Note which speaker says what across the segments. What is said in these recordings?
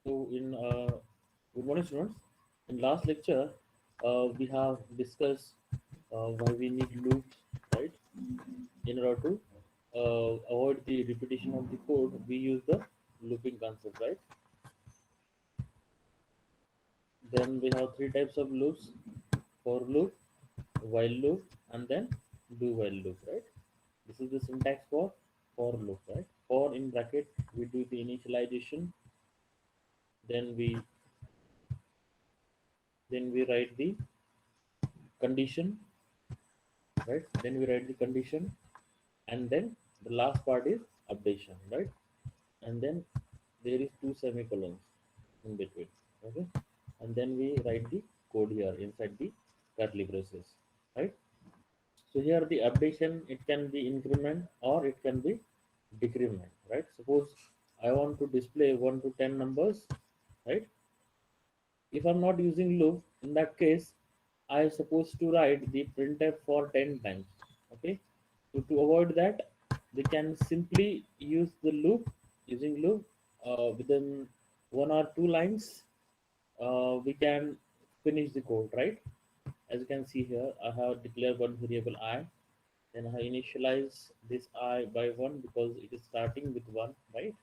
Speaker 1: So, good morning, students. In last lecture, we have discussed why we need loops, right? In order to avoid the repetition of the code, we use the looping concept, right? Then we have three types of loops: for loop, while loop, and then do while loop, right? This is the syntax for loop, right? For in bracket, we do the initialization, then we write the condition, right? Then we write the condition, and then the last part is updation, right? And then there is two semicolons in between, okay? And then we write the code here inside the curly braces, right? So here the updation, it can be increment or it can be decrement, right? Suppose I want to display 1 to 10 numbers, right? If I'm not using loop, in that case, I supposed to write the printf for 10 times. Okay. So to avoid that, they can simply use the loop, using loop within one or two lines. We can finish the code, right? As you can see here, I have declared one variable I, then I initialize this I by one because it is starting with one, right?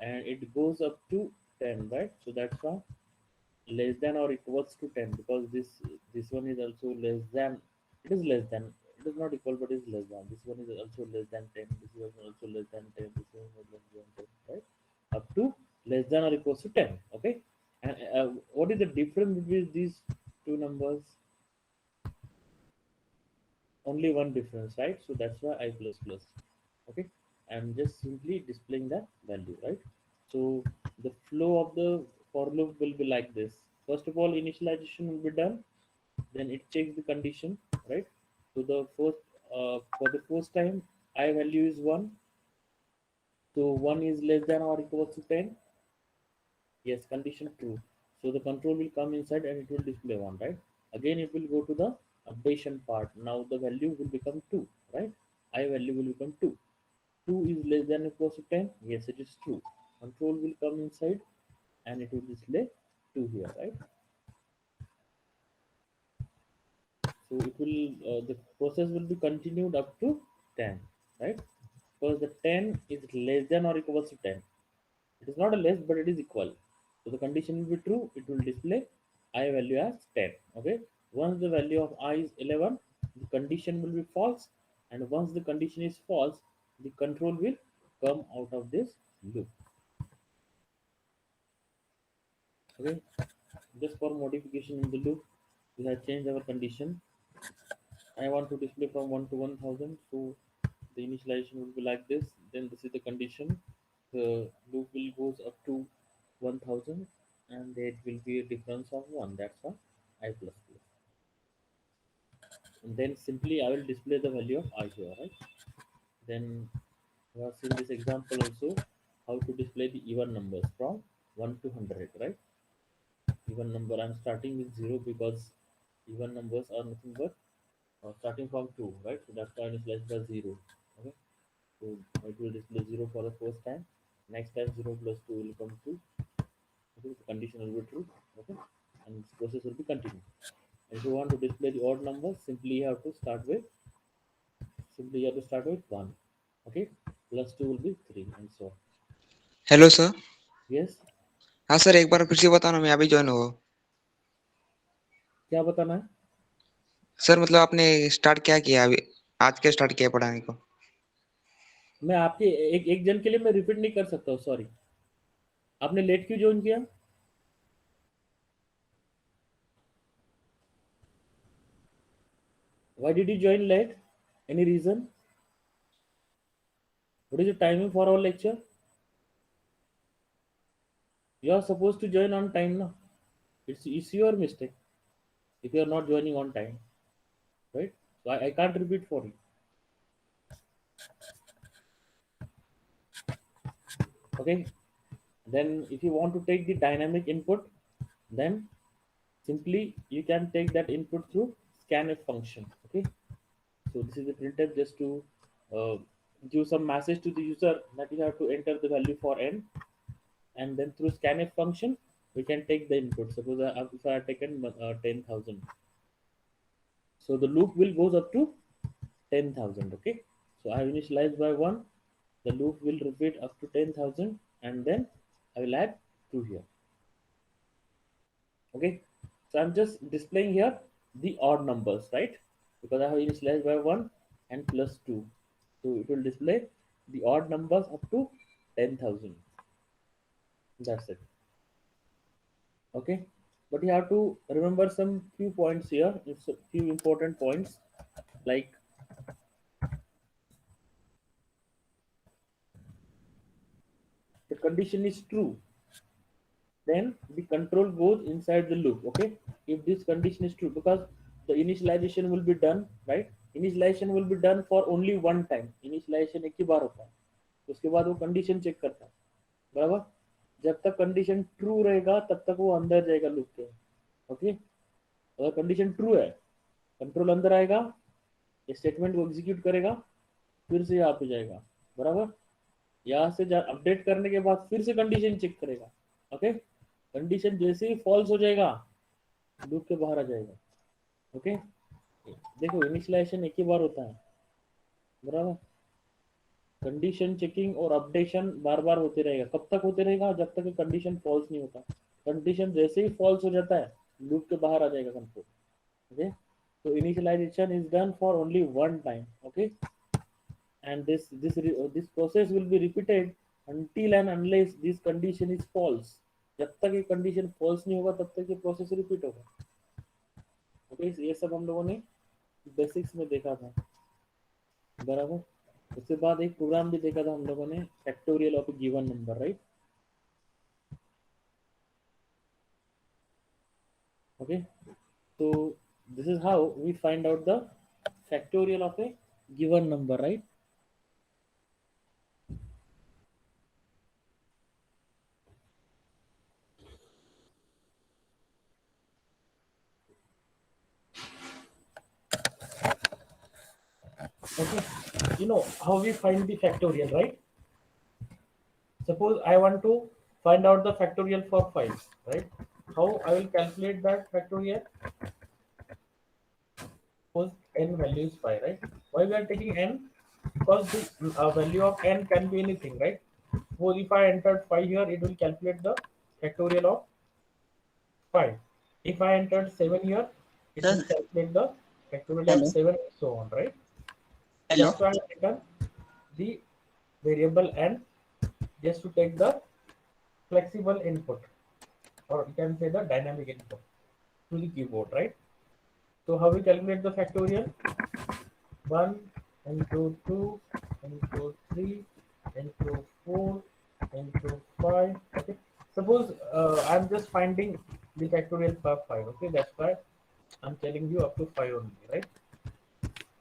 Speaker 1: And it goes up to 10, right? So that's why less than or equals to 10, because this one is also less than, it is less than, it is not equal but is less than, this one is also less than 10, this is also less than 10, this one is less than 10, right? Up to less than or equals to 10. Okay. And what is the difference between these two numbers? Only one difference, right? So that's why I plus plus. Okay. I'm just simply displaying that value, right? So the flow of the for loop will be like this. First of all, initialization will be done, then it checks the condition, right? So the first for the first time I value is 1, so 1 is less than or equals to 10. Yes, condition true. So the control will come inside and it will display 1, right? Again it will go to the updation part. Now the value will become 2, right? I value will become 2. 2 is less than or equals to 10. Yes, it is true. Control will come inside and it will display 2 here, right? So it will the process will be continued up to 10, right? Because the 10 is less than or equals to 10. It is not a less, but it is equal. So the condition will be true, it will display I value as 10. Okay. Once the value of I is 11, the condition will be false, and once the condition is false, the control will come out of this loop. Okay. Just for modification in the loop, we have changed our condition. I want to display from 1 to 1000, so the initialization will be like this. Then this is the condition. The loop will goes up to 1000, and there will be a difference of 1. That's why I plus plus. And then simply I will display the value of I here, right? Then we have seen this example also, how to display the even numbers from 1 to 100, right? Even number, I'm starting with 0 because even numbers are nothing but starting from 2, right? So that's why it's less than 0. Okay. So it will display 0 for the first time. Next time 0 plus 2 will come 2. Okay, the condition will be true. Okay, and this process will be continued. And if you want to display the odd number, simply you have to start with 1. Okay, plus 2 will be 3, and so on.
Speaker 2: Hello sir.
Speaker 1: Yes,
Speaker 2: हाँ sir, एक बार फिर से बताना, मैं अभी join हुआ।
Speaker 1: क्या बताना है?
Speaker 2: सर मतलब आपने स्टार्ट क्या किया अभी? आज क्या स्टार्ट किया पढ़ाने को?
Speaker 1: मैं आपके एक एक जन के लिए मैं रिपीट नहीं कर सकता हूँ, सॉरी। आपने लेट क्यों ज्वाइन किया? Why did you join late? Any reason? What is the timing for our lecture? You are supposed to join on time now. It's your mistake if you are not joining on time, right? So I can't repeat for you. Okay. Then if you want to take the dynamic input, then simply you can take that input through scanf function. Okay. So this is the printf just to uh, give some message to the user that you have to enter the value for n. and then through scanf function we can take the input. Suppose if I have taken 10,000, so the loop will goes up to 10,000. Okay, so I have initialized by 1, the loop will repeat up to 10,000, and then I will add 2 here. Okay, so I'm just displaying here the odd numbers, right? Because I have initialized by 1 and plus 2, so it will display the odd numbers up to 10,000. That's it. Okay, but you have to remember some few points here. It's a few important points, like the condition is true, then the control goes inside the loop. Okay, if this condition is true, because the initialization will be done, right? Initialization will be done for only one time. Initialization एक ही बार होता है, उसके बाद वो condition check करता है, बराबर? जब तक कंडीशन ट्रू रहेगा तब तक वो अंदर जाएगा लूप के. ओके, अगर कंडीशन ट्रू है, कंट्रोल अंदर आएगा, स्टेटमेंट को एग्जीक्यूट करेगा, फिर से यहाँ पे जाएगा, बराबर? यहाँ से अपडेट करने के बाद फिर से कंडीशन चेक करेगा. ओके, कंडीशन जैसे ही फॉल्स हो जाएगा लूप के बाहर आ जाएगा. ओके, देखो इनिशियलाइजेशन एक ही बार होता है, बराबर? कंडीशन चेकिंग और अपडेशन बार बार होते रहेगा. कब तक होते रहेगा? जब तक कंडीशन फॉल्स नहीं होता. कंडीशन जैसे ही फॉल्स हो जाता है लूप के बाहर आ जाएगा control. Okay, so initialization is done for only one time. Okay, and this process will be repeated until and unless this condition is false. जब तक ये कंडीशन फॉल्स नहीं होगा तब तक ये प्रोसेस रिपीट होगा. ओके, ये सब हम लोगों ने बेसिक्स में देखा था, बराबर? उसके बाद एक प्रोग्राम भी देखा था हम लोगों ने, factorial of a given number, right? Okay, so this is how we find out the factorial of a given number, right? Okay, you know how we find the factorial, right? Suppose I want to find out the factorial for 5, right? How I will calculate that factorial? Suppose n value is 5, right? Why we are taking n? Because the value of n can be anything, right? Suppose if I entered 5 here, it will calculate the factorial of 5. If I entered 7 here, it will calculate the factorial of 7 and so on, right?
Speaker 3: Hello.
Speaker 1: That's why I have taken the variable n just to take the flexible input, or you can say the dynamic input to the keyboard, right? So how we calculate the factorial? 1 into 2 into 3 into 4 into 5. Okay, suppose I'm just finding the factorial for 5. Okay, that's why I'm telling you up to 5 only,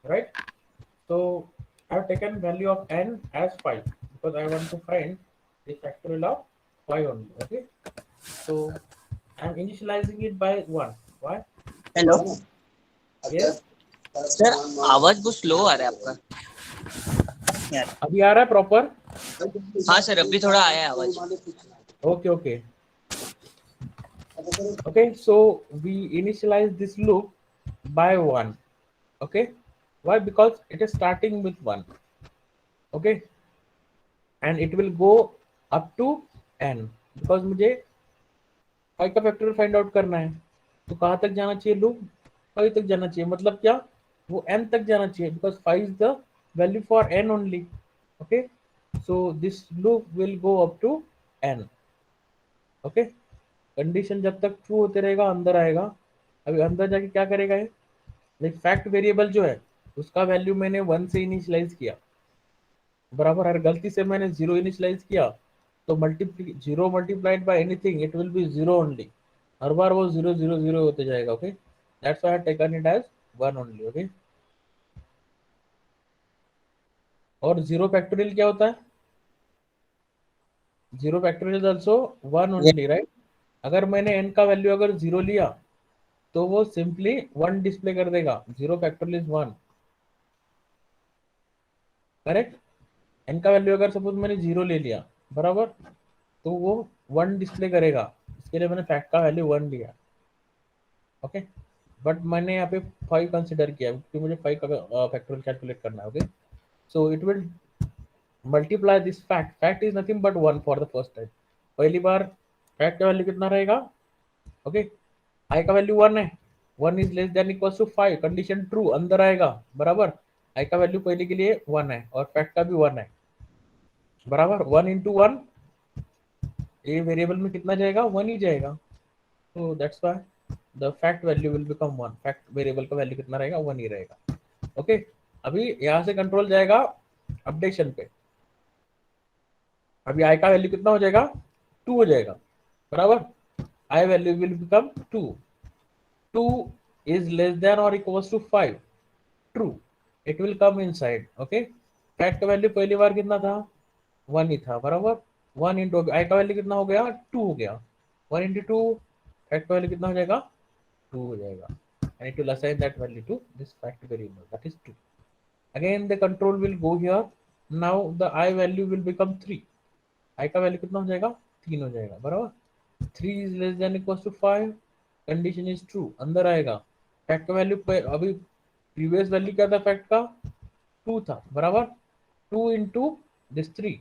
Speaker 1: right? So I've taken value of n as 5 because I want to find the factorial of 5 only. Okay, so I'm initializing it by 1. Why?
Speaker 3: Hello
Speaker 1: Yes,
Speaker 3: sir, आवाज बहुत slow आ रहा है आपका.
Speaker 1: अभी आ रहा है proper?
Speaker 3: हाँ sir, अभी थोड़ा आया है आवाज.
Speaker 1: Okay. Okay, so we initialize this loop by 1. Okay, why? Because it is starting with 1. Okay, and it will go up to n because मुझे 5 का फैक्टोरियल फाइंड आउट करना है. तो कहाँ तक जाना चाहिए लूप? 5 तक जाना चाहिए. मतलब क्या? वो n तक जाना चाहिए because 5 is the value for n only. Okay, so this loop will go up to n. Okay, condition जब तक ट्रू होते रहेगा अंदर आएगा. अभी अंदर जाके क्या करेगा ये? लाइक फैक्ट वेरिएबल जो है उसका वैल्यू मैंने 1 से इनिशियलाइज किया, बराबर? अगर गलती से मैंने 0 इनिशियलाइज किया तो 0 multiplied by anything it will be 0 only. हर बार वो 0 0 0 होते जाएगा. Okay, that's why I have taken it as 1 only. Okay, और 0 फैक्टोरियल क्या होता है? 0 factorial is also 1 only, right? अगर मैंने n का वैल्यू अगर 0 लिया तो वो सिंपली 1 डिस्प्ले कर देगा. 0 फैक्टोरियल इज 1, करेक्ट? n का वैल्यू अगर सपोज मैंने 0 ले लिया, बराबर, तो वो 1 डिस्प्ले करेगा, इसके लिए मैंने फैक्ट का वैल्यू 1 लिया। ओके, बट मैंने यहाँ पे 5 कंसिडर किया क्योंकि मुझे 5 का फैक्टोरियल कैलकुलेट करना है। Okay, so it will multiply this fact, fact is nothing but 1 for the first time. पहली बार फैक्ट का वैल्यू कितना रहेगा? ओके, आई का वैल्यू 1 है, 1 is less than equal to 5, condition true, अंदर आएगा बराबर। आई का वैल्यू पहले के लिए 1 है और फैक्ट का भी 1 है बराबर। 1 इंटू 1, ये वेरिएबल में कितना जाएगा? 1 ही जाएगा। तो that's why the fact value will become 1, fact variable का वैल्यू कितना रहेगा? 1 ही रहेगा। ओके, अभी यहाँ से कंट्रोल जाएगा अपडेशन पे। अभी आई का वैल्यू कितना हो जाएगा? 2 हो जाएगा बराबर। I value will become 2, 2 is less than or equals to 5, true, it will come inside. okay, fact का वैल्यू पहली बार कितना था? 1 ही था बराबर। 1 इंटू आई का वैल्यू कितना हो गया? 2 हो गया। 1 इंटू 2, फैक्ट का वैल्यू कितना हो जाएगा? 2 हो जाएगा। I need to assign that value to this fact variable, that is 2. Again the control will go here. Now the I value will become 3. I का वैल्यू कितना हो जाएगा? 3 हो जाएगा बराबर। 3 is less than equals to 5, condition is true, अंदर आएगा। Fact का वैल्यू अभी प्रीवियस वैल्यू क्या था फैक्ट का? 2 था बराबर। 2 इंटू दिस 3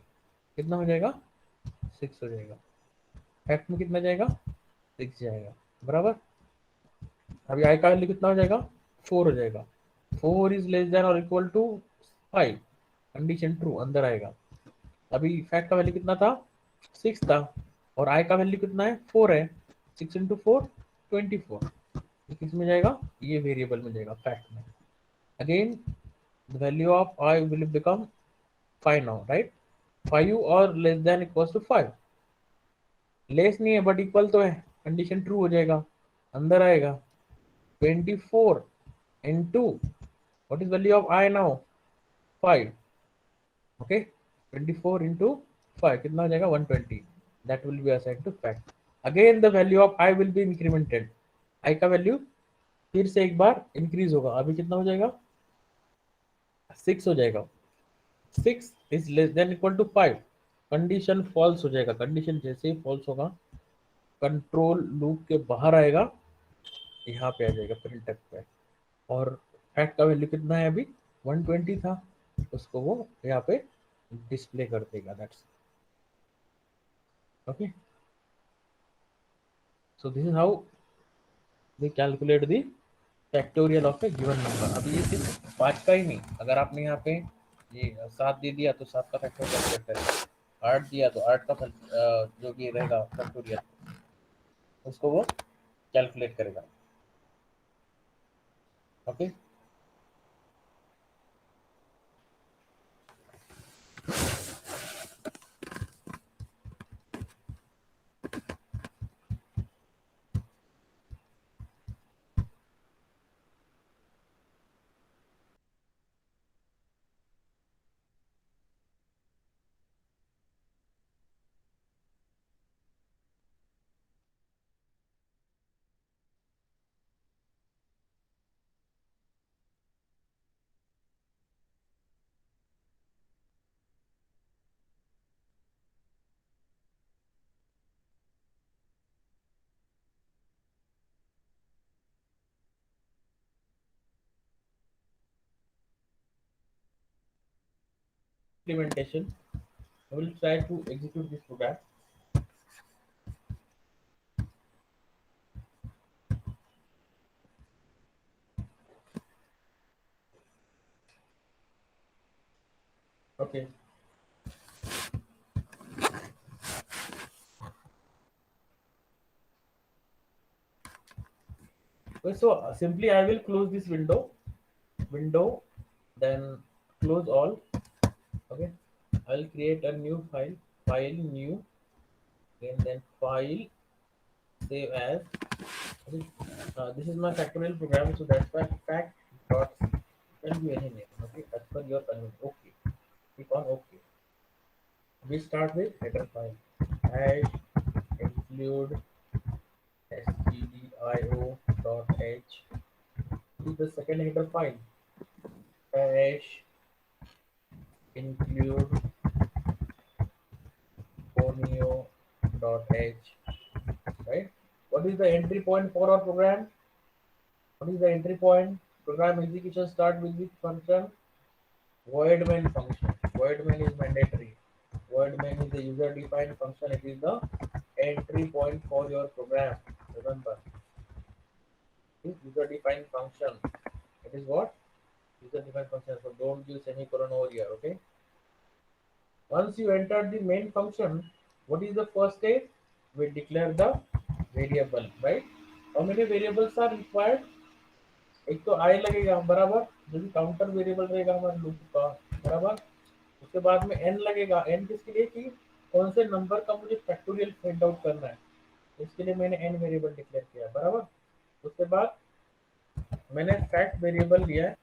Speaker 1: कितना हो जाएगा? 6 हो जाएगा। फैक्ट में कितना जाएगा? 6 जाएगा बराबर। अभी आई का वैल्यू कितना हो जाएगा? 4 हो जाएगा। 4 इज लेस देन और इक्वल टू 5, कंडीशन ट्रू, अंदर आएगा। अभी फैक्ट का वैल्यू कितना था? 6 था और आई का वैल्यू कितना है? 4 है। 6 इंटू 4, 24, किस में जाएगा? ये वेरिएबल में जाएगा, फैक्ट में। Again the value of I will become 5 now, right? 5 और less than equals to 5, less नहीं है बट इक्वल तो है, कंडीशन ट्रू हो जाएगा, अंदर आएगा। 24 into what is value of I now? 5. okay, 24 into 5 कितना हो जाएगा? 120, that will be assigned to fact. Again the value of I will be incremented, I का वैल्यू फिर से एक बार इंक्रीज होगा। अभी कितना हो जाएगा? 6 हो जाएगा। 6 is less than equal to 5, condition false हो जाएगा। कंडीशन जैसे ही फॉल्स होगा, कंट्रोल लूप के बाहर आएगा, यहाँ पे आ जाएगा प्रिंटफ पे। और फैक्ट का वैल्यू कितना है? अभी 120 था, उसको वो यहाँ पे डिस्प्ले कर देगा। That's okay. So this is how we calculate the factorial of a given number. अभी ये सिर्फ 5 का ही नहीं, अगर आपने यहाँ पे ये 7 दे दिया तो 7 का फैक्टोरियल कैलकुलेट करेगा। 8 दिया तो 8 का जो भी रहेगा फैक्टोरियल, उसको वो कैलकुलेट करेगा। Okay, implementation. I will try to execute this program. Okay. Okay, so simply I will close this window, then close all. Okay, I will create a new file new, and then file, save as. Okay. This is my factorial program, so that's why fact dot can be any name. Okay, as per your convenience. Okay, click on OK. We start with header file. Hash include stdio.h. This is the second header file. Hash include ponio dot h, right? What is the entry point for our program? What is the entry point? Program execution start with the function void main function. Void main is mandatory. Void main is the user defined function. It is the entry point for your program. Remember, this user defined function. It is what? User defined function. So don't use semicolon over here. Okay. Once you enter the main function, what is the first step? We declare the variable, right? How many variables are required? एक तो आई लगेगा बराबर, जो भी counter variable रहेगा हमारे loop का, बराबर। उसके बाद में एन लगेगा। एन किसके लिए? कि कौन से नंबर का मुझे फैक्टोरियल फाइंड आउट करना है, इसके लिए मैंने एन वेरिएबल डिक्लेयर किया, बराबर। उसके बाद मैंने फैक्ट वेरिएबल लिया है,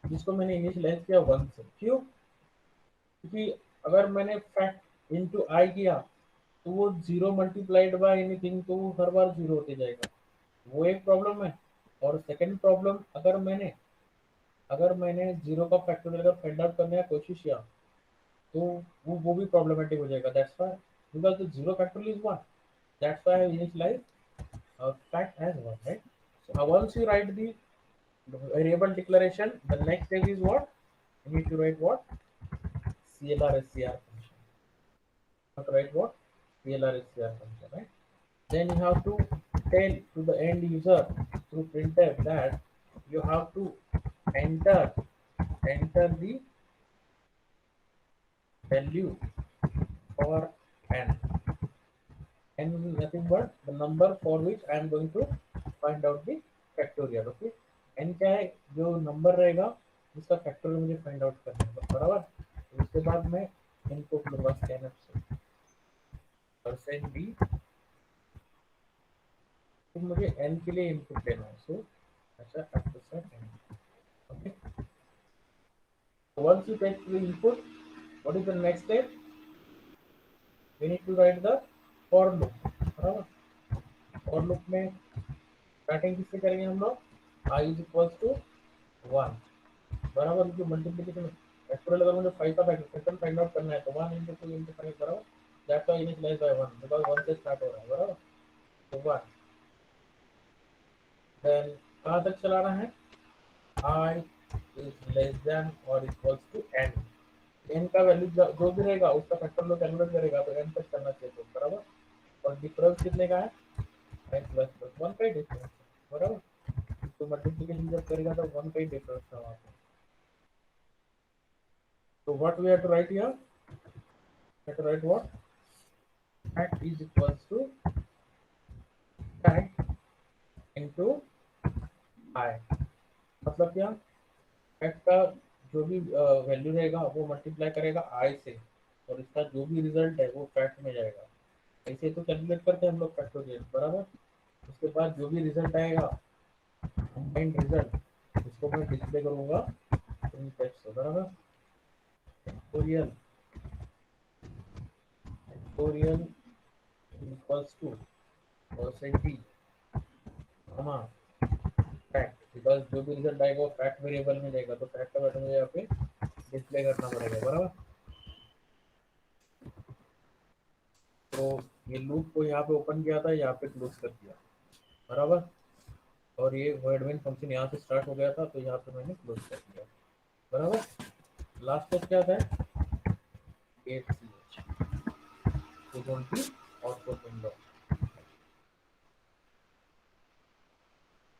Speaker 1: जिसको मैंने इनिशियलाइज किया 1 से। क्यों? क्योंकि अगर मैंने फैक्ट इनटू आई किया तो वो 0 मल्टीप्लाइड बाय एनीथिंग, तो वो हर बार 0 होते जाएगा, वो एक प्रॉब्लम है। और सेकंड प्रॉब्लम, अगर मैंने 0 का फैक्टोरियल का फाइंड आउट करने की कोशिश किया तो वो भी प्रॉब्लमेटिक हो जाएगा। That's why, because the 0 factorial is 1, that's why I initialise fact as 1, right? So once you write the variable declaration, the next step is what? You need to write what? CLR SCR function. You have to write what? CLR SCR function, right? Then you have to tell to the end user through printf that you have to enter the value for n. N is nothing but the number for which I am going to find out the factorial. Okay, n क्या है? जो number रहेगा जिसका factorial मुझे find out करना है, बराबर। तो उसके बाद मैं इनपुट लूंगा स्कैनर से परसेंट डी, तो मुझे n के लिए इनपुट लेना है। सो अच्छा n. Okay, once you take the input, what is the next step? We need to write the for loop, बराबर। for loop में स्टार्टिंग किससे करेंगे हम लोग? I is equals to 1, बराबर। जो मल्टीप्लिकेशन फैक्टोरियल अगर मुझे 5 का फैक्टर फाइंड आउट करना है तो 1 into 2 into 5 बराबर, दैट्स व्हाई इनिशियलाइज बाय 1, बिकॉज़ 1 से स्टार्ट हो रहा है, बराबर। तो 1, देन कहां तक चलाना है? I is less than or equals to n। n का वैल्यू जो भी रहेगा उसका फैक्टर लोग कैलकुलेट करेगा, तो n तक करना चाहिए, तो बराबर। और डिफरेंस कितने का है? n प्लस 1 का ही डिफरेंस, बराबर। तो मल्टीप्लिकेशन जब करेगा तो 1 का ही डिफरेंस था वहां पे। So what we have to write here? We have to write what? Fact is equals to fact into I। मतलब क्या? फैक्ट का जो भी वैल्यू रहेगा वो मल्टीप्लाई करेगा I से, और इसका जो भी रिजल्ट है वो फैक्ट में जाएगा। ऐसे तो कैलकुलेट करते हैं हम लोग फैक्टोरियल, बराबर। उसके बाद जो भी रिजल्ट आएगा, कंबाइंड रिजल्ट, उसको मैं डिस्प्ले करूंगा इन टेक्स्ट से, बराबर। Factorial equals to percent D कमा फैक्ट, बिकॉज जो भी रिजल्ट आएगा वो फैक्ट वेरिएबल में जाएगा, तो फैक्ट का वैल्यू मुझे यहाँ पे डिस्प्ले करना पड़ेगा, बराबर। तो ये लूप को यहाँ पे ओपन किया था, यहाँ पे क्लोज कर दिया, बराबर। और ये void main फंक्शन यहाँ से स्टार्ट हो गया था, तो यहाँ पे मैंने क्लोज कर दिया, बराबर। लास्ट स्टेप क्या था? 8ch output window.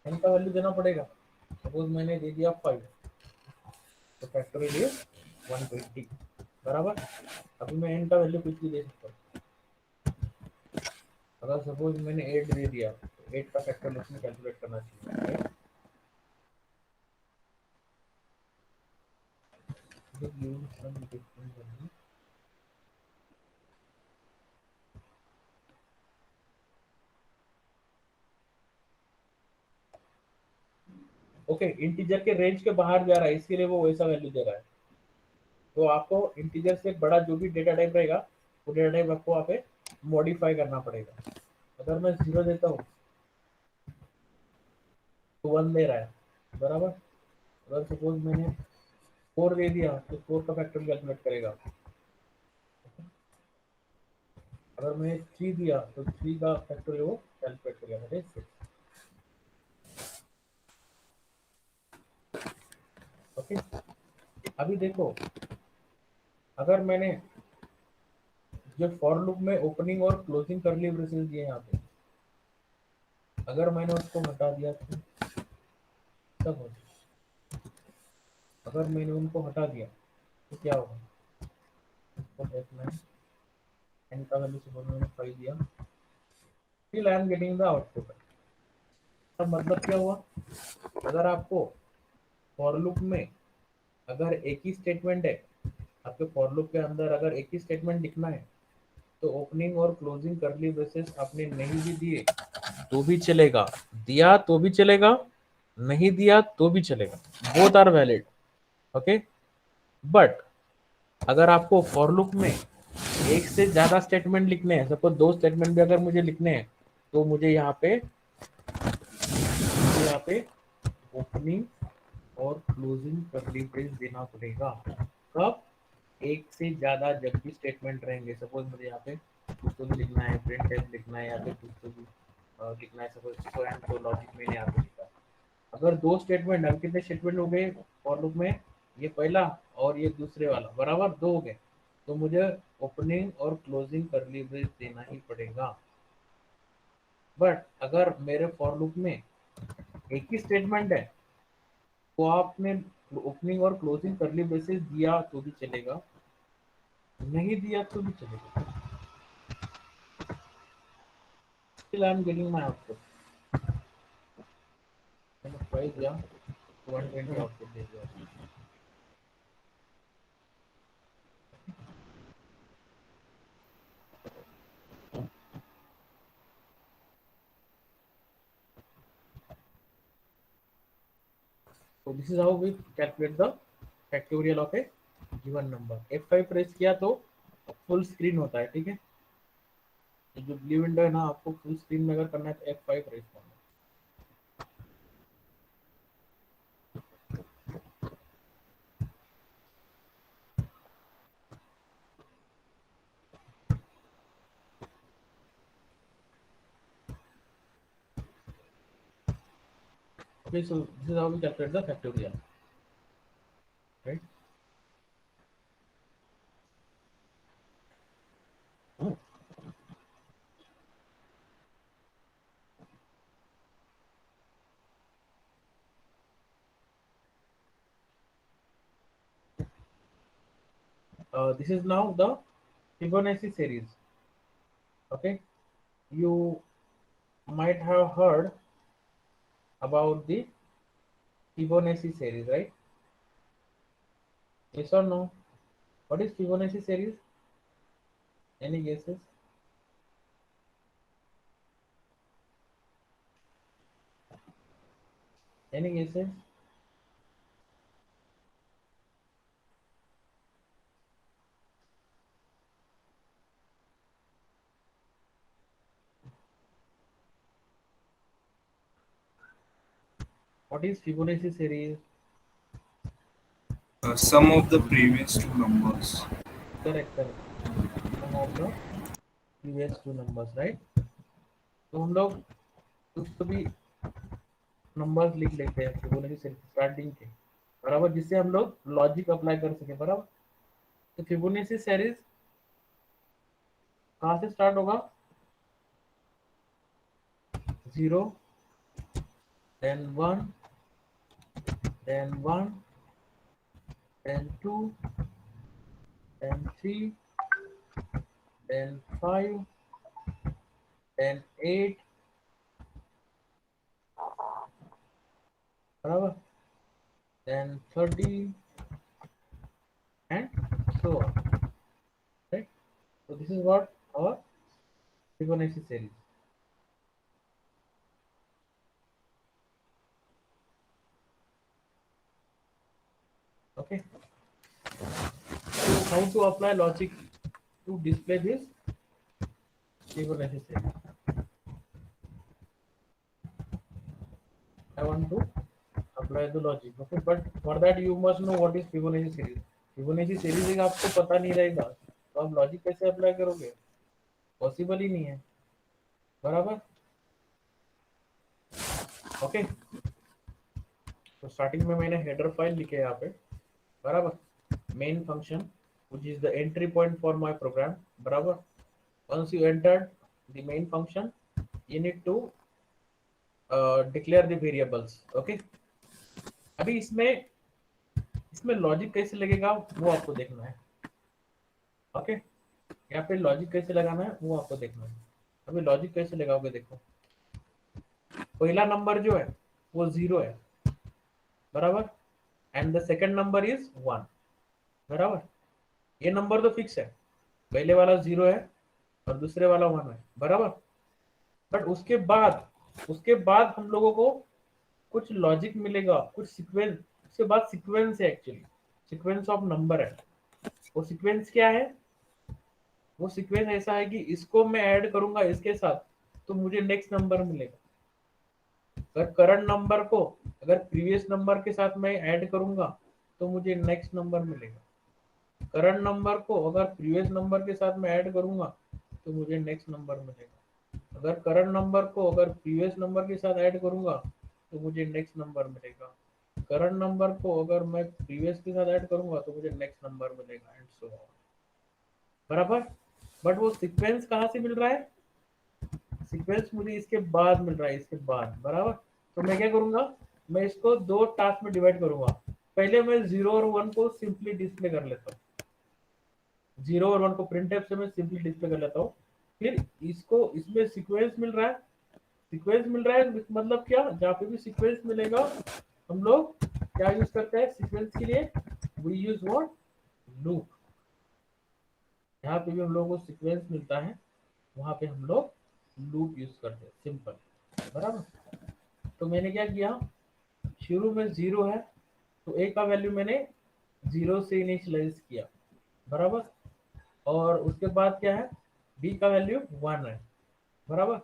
Speaker 1: n का वैल्यू देना पड़ेगा। सपोज मैंने दे दिया 5, तो फैक्टोरियल इज 120, बराबर। अभी मैं n का वैल्यू कुछ भी दे सकता हूँ। अगर सपोज मैंने 8 दे दिया तो 8 का फैक्टोरियल इसमें कैलकुलेट करना चाहिए, ओके। इंटीजर के रेंज के बाहर जा रहा है, इसके लिए वो वैसा वैल्यू दे रहा है। तो आपको इंटीजर से बड़ा जो भी डेटा टाइप रहेगा वो डेटा टाइप आपको वहाँ पे मॉडिफाई करना पड़ेगा। अगर मैं 0 देता हूँ तो 1 दे रहा है, बराबर। अगर सपोज मैंने 4 दे दिया तो 4 का फैक्टोरियल कैलकुलेट करेगा। अगर मैं 3 दिया तो 3 का फैक्टोरियल वो कैलकुलेट करेगा, दैट इज 6। ओके, अभी देखो, अगर मैंने जो फॉर लूप में ओपनिंग और क्लोजिंग करली ब्रेसेस दिए यहाँ पे, अगर मैंने उसको हटा दिया तो तब हो, अगर मैंने उनको हटा दिया तो क्या होगा, उसको देखना है। n का वैल्यू से मैंने 5 दिया, still I am getting the output. अब मतलब क्या हुआ, अगर आपको फॉर लूप में अगर एक ही स्टेटमेंट है, आपके फॉर लूप के अंदर अगर एक ही स्टेटमेंट लिखना है, तो ओपनिंग और क्लोजिंग करली ब्रेसेस आपने नहीं भी दिए तो भी चलेगा, दिया तो भी चलेगा, नहीं दिया तो भी चलेगा, both are valid. Okay, but अगर आपको फॉर लूप में एक से ज्यादा स्टेटमेंट लिखने हैं, सपोज 2 स्टेटमेंट भी अगर मुझे लिखने हैं, तो मुझे यहाँ पे ओपनिंग और क्लोजिंग करली ब्रेस देना पड़ेगा। कब, एक से ज्यादा जब भी स्टेटमेंट रहेंगे, सपोज मुझे यहाँ पे कुछ तो भी लिखना है, प्रिंट टाइप लिखना है, या फिर कुछ तो भी लिखना है, suppose so and so logic मैंने यहाँ पे लिखा। अगर 2 स्टेटमेंट, अब कितने स्टेटमेंट हो गए फॉर लूप में, ये पहला और ये दूसरे वाला बराबर 2 हो गए, तो मुझे ओपनिंग और क्लोजिंग करली ब्रेस देना ही पड़ेगा। बट अगर मेरे फॉर लूप में एक ही स्टेटमेंट है, तो आपने ओपनिंग और क्लोजिंग करली ब्रेसेस दिया तो भी चलेगा, नहीं दिया तो भी चलेगा। Still I am getting my output. मैंने 5 दिया, 120 आउटपुट दे दिया। So this is how we calculate the factorial of a given number. F5 press किया तो फुल स्क्रीन होता है, ठीक है। ये जो ब्लू विंडो है ना, आपको फुल स्क्रीन में अगर करना है तो F5 प्रेस करना है। Okay, so this is how we calculate the factorial, right? This is now the Fibonacci series. Okay, you might have heard about the Fibonacci series, right? Yes or no? What is Fibonacci series? Any guesses? Any guesses? What is Fibonacci series?
Speaker 4: Sum of the previous two numbers.
Speaker 1: Correct. Sum of the previous two numbers, right? तो हम लोग कुछ तो भी numbers लिख लेते हैं Fibonacci series starting के, बराबर, जिससे हम लोग लॉजिक अप्लाई कर सके, बराबर। तो फिबोनाची सीरीज कहाँ से स्टार्ट होगा, 0, then 1, then 1, then 2, then 3, then 5, then 8, बराबर, then 30 and so on, right? So this is what our Fibonacci series. Okay, so how to apply logic to display this Fibonacci series? I want to apply the logic, okay, but for that you must know what is Fibonacci series. Fibonacci series अगर आपको पता नहीं रहेगा तो आप logic कैसे apply करोगे। Possible ही नहीं है, बराबर। ओके, तो स्टार्टिंग में मैंने हेडर फाइल लिखे यहाँ पे, बराबर, main function which is the entry point for my program, बराबर। once you entered the main function you need to declare the variables, okay। अभी इसमें लॉजिक कैसे लगेगा वो आपको देखना है, ओके। यहाँ पे लॉजिक कैसे लगाना है वो आपको देखना है। अभी लॉजिक कैसे लगाओगे, देखो पहला नंबर जो है वो 0 है, बराबर, and the second number is 1, बराबर। ये नंबर तो फिक्स है, पहले वाला 0 है और दूसरे वाला 1 है, बराबर। बट उसके बाद हम लोगों को कुछ लॉजिक मिलेगा, कुछ सीक्वेंस, उसके बाद सीक्वेंस है, एक्चुअली सीक्वेंस ऑफ नंबर है। वो सीक्वेंस क्या है, वो सीक्वेंस ऐसा है कि इसको मैं ऐड करूंगा इसके साथ तो मुझे नेक्स्ट नंबर मिलेगा। अगर करंट नंबर को अगर प्रीवियस नंबर के साथ मैं ऐड करूंगा तो मुझे नेक्स्ट नंबर मिलेगा। करंट नंबर को अगर प्रीवियस नंबर के साथ मैं ऐड करूंगा तो मुझे नेक्स्ट नंबर मिलेगा। अगर करंट नंबर को अगर प्रीवियस नंबर के साथ ऐड करूंगा तो मुझे नेक्स्ट नंबर मिलेगा। करंट नंबर को अगर मैं प्रीवियस के साथ ऐड करूंगा तो मुझे नेक्स्ट नंबर मिलेगा, एंड सो ऑन, बराबर। बट वो सीक्वेंस कहाँ से मिल रहा है, सीक्वेंस मुझे इसके बाद मिल रहा है, इसके बाद, बराबर। तो मैं क्या करूंगा, मैं इसको 2 टास्क में डिवाइड करूंगा। पहले मैं 0 और 1 को सिंपली डिस्प्ले कर लेता हूँ, 0 और 1 को प्रिंटफ से मैं सिंपली डिस्प्ले कर लेता हूँ। फिर इसमें सीक्वेंस मिल रहा है, सीक्वेंस मिल रहा है मतलब क्या, जहाँ पे भी सीक्वेंस मिलेगा हम लोग क्या यूज करते हैं सीक्वेंस के लिए, वी यूज व्हाट, लूप। जहाँ पे भी हम लोगों को सीक्वेंस मिलता है वहां पे हम लोग लूप यूज करते हैं, सिंपल, बराबर। तो मैंने क्या किया, शुरू में 0 है तो a का वैल्यू मैंने 0 से इनिशियलाइज किया, बराबर। और उसके बाद क्या है, b का वैल्यू 1 है, बराबर।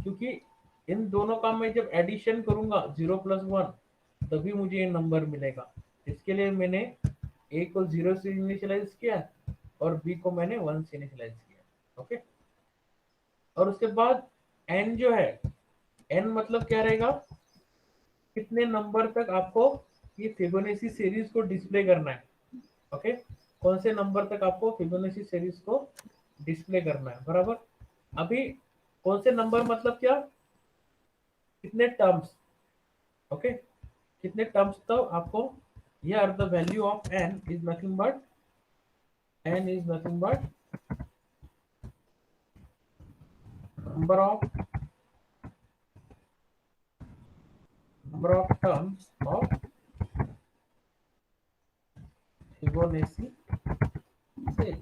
Speaker 1: क्योंकि इन दोनों का मैं जब एडिशन करूंगा 0 + 1 तभी मुझे ये नंबर मिलेगा। इसके लिए मैंने a को 0 से इनिशियलाइज किया और b को मैंने 1 से इनिशियलाइज किया, ओके। और उसके बाद n जो है, n मतलब क्या रहेगा, कितने नंबर तक आपको ये फिबोनाची सीरीज को डिस्प्ले करना है, ओके। कौन से नंबर तक आपको फिबोनाची सीरीज को डिस्प्ले करना है, बराबर। अभी कौन से नंबर मतलब क्या, कितने टर्म्स, ओके, कितने टर्म्स तो आपको, here the value of n is nothing but number of terms of Fibonacci series।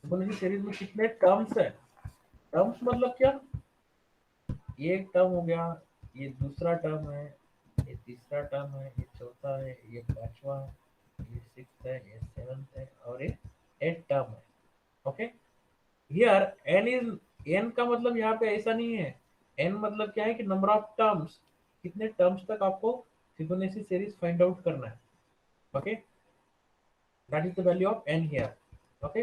Speaker 1: Fibonacci series में कितने टर्म्स है, टर्म्स मतलब क्या, ये एक टर्म हो गया, ये दूसरा टर्म है, ये तीसरा टर्म है, ये चौथा है, ये पांचवा है, ये 6th है, ये 7th है और ये 8th टर्म है, ओके। हियर n का मतलब यहाँ पे ऐसा नहीं है, n मतलब क्या है कि नंबर ऑफ टर्म्स, कितने टर्म्स तक आपको फिबोनाची सीरीज फाइंड आउट करना है, okay. That is the value of n here, okay.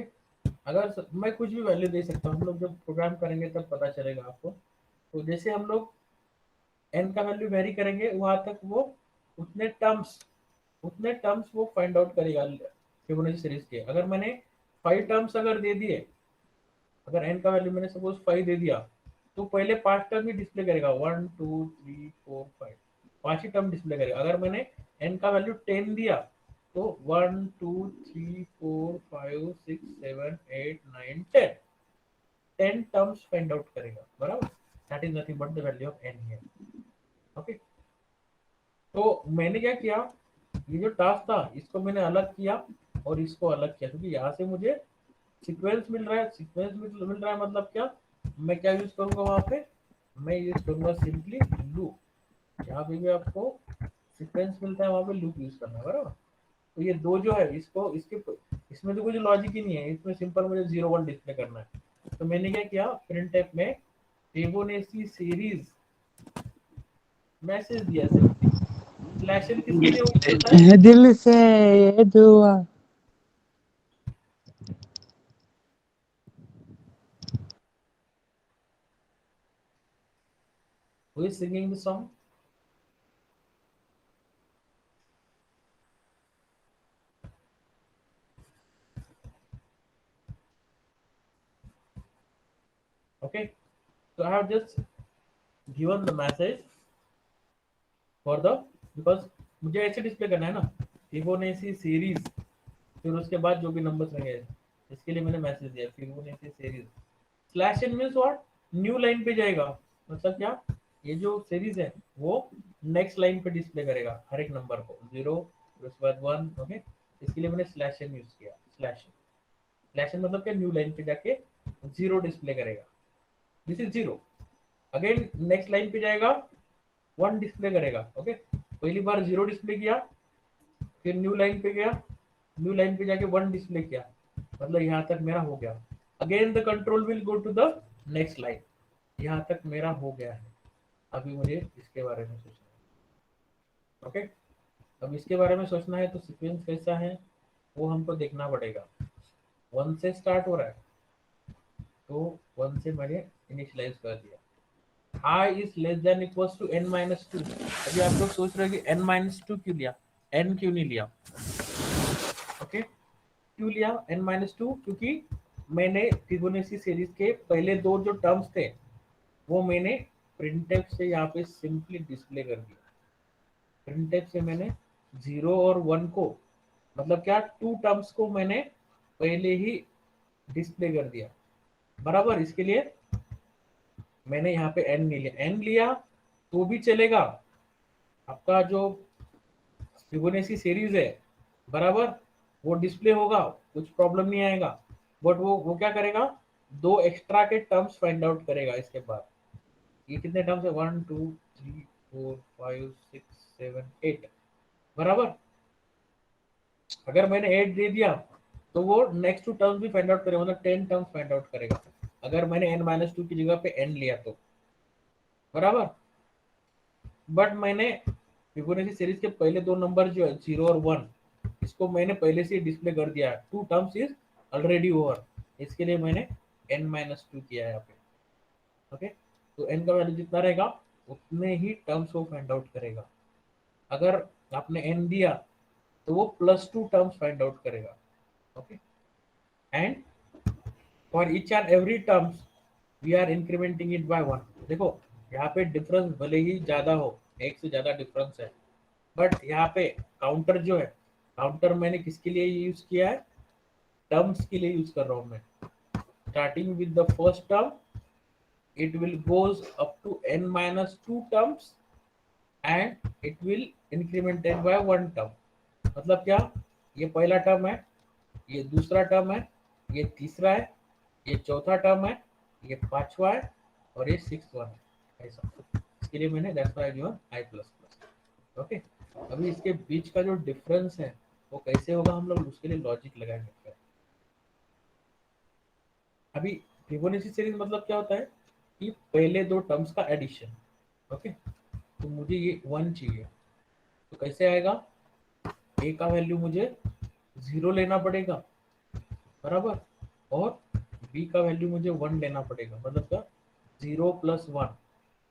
Speaker 1: अगर मैं कुछ भी वैल्यू दे सकता हूँ, हम लोग जब प्रोग्राम करेंगे तब पता चलेगा आपको। तो जैसे हम लोग n का वैल्यू वेरी करेंगे वहां तक वो उतने टर्म्स वो फाइंड आउट करेगा फिबोनाची सीरीज के। अगर मैंने 5 टर्म्स अगर दे दिए, अगर n का वैल्यू मैंने सपोज 5 दे दिया तो पहले 5 टर्म ही डिस्प्ले करेगा, 1 2 3 4 5, 5 ही टर्म डिस्प्ले करेगा। अगर मैंने n का वैल्यू 10 दिया तो 1 2 3 4 5 6 7 8 9 10 टर्म्स फाइंड आउट करेगा, बराबर। That is nothing but the value of n here, okay. तो मैंने क्या किया, ये जो टास्क था इसको मैंने अलग किया और इसको अलग किया, क्योंकि यहाँ से मुझे सीक्वेंस मिल रहा है, सीक्वेंस मिल रहा है मतलब क्या, मैं क्या यूज करूंगा वहां पे, मैं यूज करूंगा सिंपली लूप। जहाँ पे भी आपको सीक्वेंस मिलता है वहां पे लूप यूज करना है, बराबर। तो ये दो जो है इसमें तो कुछ लॉजिक ही नहीं है, इसमें सिंपल मुझे 0 1 डिस्प्ले करना है। तो मैंने क्या किया, प्रिंटफ में फिबोनाची सीरीज मैसेज दिया, स्लैश n किसके लिए होता है,
Speaker 5: दिल से ये दुआ।
Speaker 1: Who is singing the song? Okay, so I have just given the message for the, because मुझे ऐसे डिस्प्ले करना है ना फिबोनाची सीरीज, फिर उसके बाद जो भी नंबर्स रहेंगे, इसके लिए मैंने मैसेज दिया Fibonacci series. Slash n means what, new line पे जाएगा, मतलब क्या, ये जो सीरीज है वो नेक्स्ट लाइन पे डिस्प्ले करेगा हर एक नंबर को, 0 उसके बाद 1। ओके, इसके लिए मैंने स्लैश एन यूज किया। स्लैश एन मतलब क्या, न्यू लाइन पे जाके 0 डिस्प्ले करेगा, this is 0। Again next line पे जाएगा 1 डिस्प्ले करेगा। ओके, पहली बार 0 डिस्प्ले किया, फिर न्यू लाइन पे गया, न्यू लाइन पे जाके 1 डिस्प्ले किया, मतलब यहाँ तक मेरा हो गया। Again the control will go to the next line, यहाँ तक मेरा हो गया है। अभी मुझे इसके बारे में सोचना है। ओके, अब इसके बारे में सोचना है तो सीक्वेंस कैसा है वो हमको देखना पड़ेगा। 1 से स्टार्ट हो रहा है, तो 1 से मैंने इनिशियलाइज कर दिया। i is less than equals to n minus 2। अभी आप लोग सोच रहे हो कि n minus 2 क्यों लिया, n क्यों नहीं लिया? ओके, क्यों लिया n minus 2? क्योंकि मैंने फिबोनाची सीरीज के पहले दो जो टर्म्स थे वो मैंने प्रिंटफ से यहाँ पे सिंपली डिस्प्ले कर दिया। प्रिंटफ से मैंने 0 और 1 को, मतलब क्या, 2 टर्म्स को मैंने पहले ही डिस्प्ले कर दिया, बराबर। इसके लिए मैंने यहाँ पे n नहीं लिया, n लिया तो भी चलेगा, आपका जो फिबोनाची सीरीज है बराबर वो डिस्प्ले होगा, कुछ प्रॉब्लम नहीं आएगा। बट वो क्या करेगा, 2 एक्स्ट्रा के टर्म्स फाइंड आउट करेगा इसके बाद। ये कितने टर्म्स है, 1 2 3 4 5 6 7 8, बराबर। अगर मैंने 8 दे दिया तो वो नेक्स्ट 2 टर्म्स भी फाइंड आउट करेगा, मतलब 10 टर्म्स फाइंड आउट करेगा अगर मैंने n-2 की जगह पे n लिया तो, बराबर। बट मैंने फिबोनाची सीरीज के पहले दो नंबर जो है 0 और 1, इसको मैंने पहले से डिस्प्ले कर दिया, 2 टर्म्स इज ऑलरेडी ओवर, इसके लिए मैंने n-2 किया है यहाँ पे। ओके, तो n का वैल्यू जितना रहेगा उतने ही टर्म्स को फाइंड आउट करेगा। अगर आपने n दिया तो वो +2 टर्म्स फाइंड आउट करेगा। Okay, and for each and every terms we are incrementing it by 1। देखो यहाँ पे डिफरेंस भले ही ज्यादा हो, एक से ज्यादा डिफरेंस है, बट यहाँ पे काउंटर जो है, काउंटर मैंने किसके लिए यूज किया है, टर्म्स के लिए यूज कर रहा हूँ मैं। Starting with the first term it will goes up to n-2 terms and it will incremented by 1 term। मतलब क्या, ये पहला टर्म है, ये दूसरा टर्म है, ये तीसरा है, ये चौथा टर्म है, ये पांचवा है और ये 6th वन है, ऐसा। इसके लिए मैंने that's why given i++। Okay, अभी इसके बीच का जो डिफरेंस है वो कैसे होगा, हम लोग उसके लिए लॉजिक लगाएंगे। अभी फिबोनाची सीरीज मतलब क्या होता है कि पहले दो टर्म्स का एडिशन। ओके, तो मुझे ये 1 चाहिए, तो कैसे आएगा, a का वैल्यू मुझे 0 लेना पड़ेगा, बराबर, और b का वैल्यू मुझे 1 लेना पड़ेगा, मतलब क्या, 0 + 1,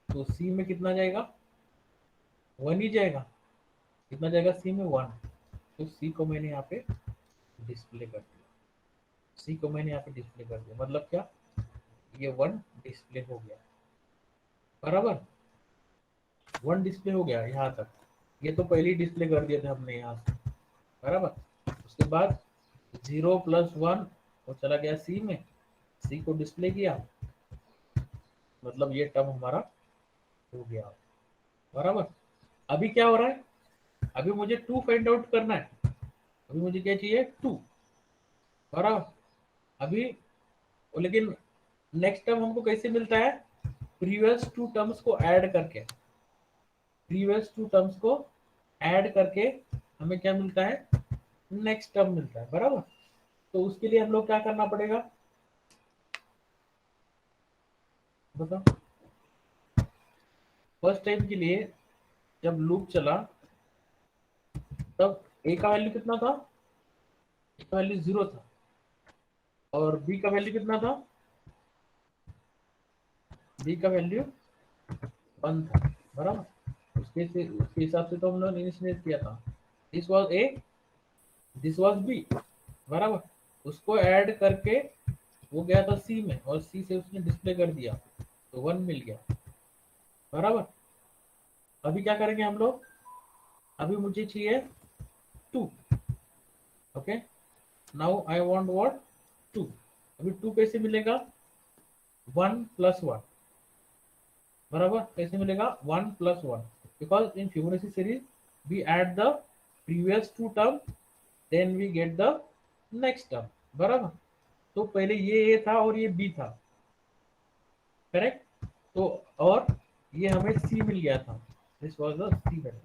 Speaker 1: तो c में कितना जाएगा, 1 ही जाएगा। कितना जाएगा c में, 1। तो c को मैंने यहाँ पे डिस्प्ले कर दिया, c को मैंने यहाँ पे डिस्प्ले कर दिया, मतलब क्या, ये 1 डिस्प्ले हो गया, बराबर। 1 डिस्प्ले हो गया यहाँ तक, ये तो पहले ही डिस्प्ले कर दिया था हमने यहाँ से, बराबर। उसके बाद 0 + 1 वो चला गया सी में, सी को डिस्प्ले किया, मतलब ये टर्म हमारा हो गया, बराबर। अभी क्या हो रहा है, अभी मुझे 2 फाइंड आउट करना है, अभी मुझे क्या चाहिए, 2, बराबर। अभी लेकिन नेक्स्ट टर्म हमको कैसे मिलता है, प्रीवियस 2 टर्म्स को ऐड करके, प्रीवियस 2 टर्म्स को ऐड करके हमें क्या मिलता है, नेक्स्ट टर्म मिलता है, बराबर। तो उसके लिए हम लोग क्या करना पड़ेगा, बताओ। फर्स्ट टाइम के लिए जब लूप चला तब a का वैल्यू कितना था, a का वैल्यू 0 था, और b का वैल्यू कितना था, b का वैल्यू 1 था, बराबर। उसके हिसाब से तो हम लोग इनिशिएट किया था। This was A, this was B, बराबर। उसको ऐड करके वो गया था सी में, और सी से उसने डिस्प्ले कर दिया, तो 1 मिल गया, बराबर। अभी क्या करेंगे हम लोग, अभी मुझे चाहिए 2। Okay, now I want what, 2। अभी 2 कैसे मिलेगा, 1 + 1, बराबर। कैसे मिलेगा, 1 + 1, because in Fibonacci series we add the previous 2 term, then we get the next term, बराबर। तो पहले ये ए था और ये बी था, करेक्ट। तो और ये हमें सी मिल गया था, this was the C value,